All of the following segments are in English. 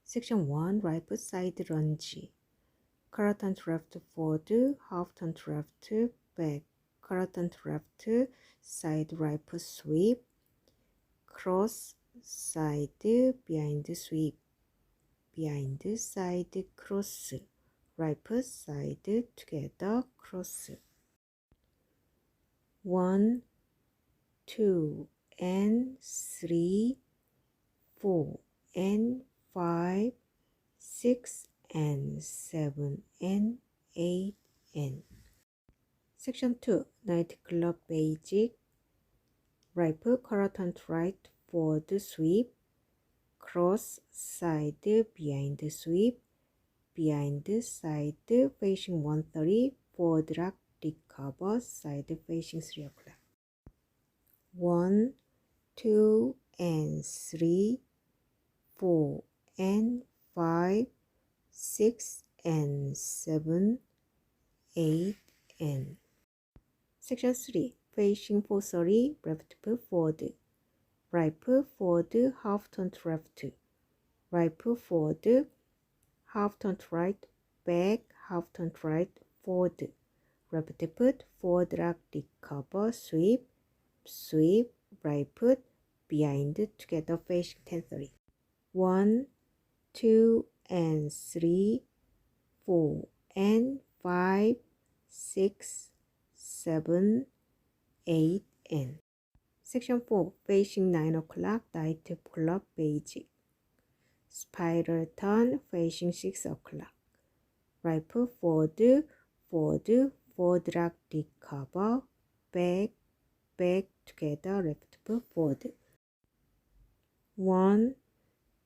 Section 1, right foot side lunge. Quarter turn to left forward, half turn to left back. Quarter turn to left side right foot sweep. Cross side behind sweep. Behind side cross. Right foot side together cross. 1, 2, and 3, 4, and 5, 6, and 7, and 8, and. Section 2, nightclub basic. Right foot quarter turn to right forward sweep. Cross side behind sweep. Behind side facing 130. Forward lock recover side facing 3 o'clock. 1, 2, and 3, 4, and 5, 6, and 7, 8, and. Section 3, facing 430, left foot forward. Right foot forward, half turn to left. Right foot forward, half turn to right, back, half turn to right, forward. Left foot forward lock recover, sweep, sweep, right foot behind together facing 1030. 1, 2, and 3, 4, and 5, 6, 7, 8, and. Section 4, facing 9 o'clock, night club basic. Spiral turn facing 6 o'clock. Right foot forward, forward, forward lock recover, back, back together, left foot forward. 1,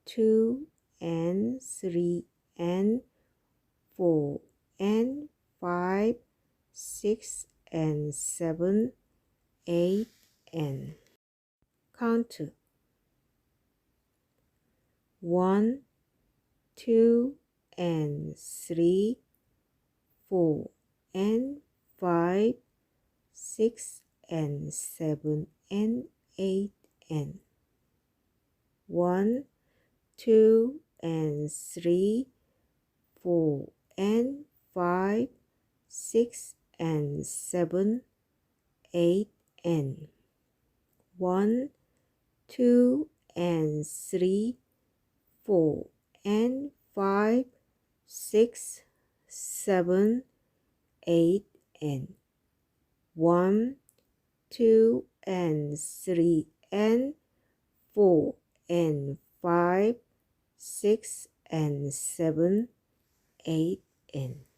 2, and 3, and 4, and 5, 6, and 7, 8, and. Count 1, 2, and 3, 4, and 5, 6, and 7, and 8, and. 1, 2, and 3, 4, and 5, 6, and 7, 8, and. 1, 2, and 3, 4, and 5, 6, 7, 8, and. 1, 2, and 3, and 4, and 5, 6, and 7, 8, and.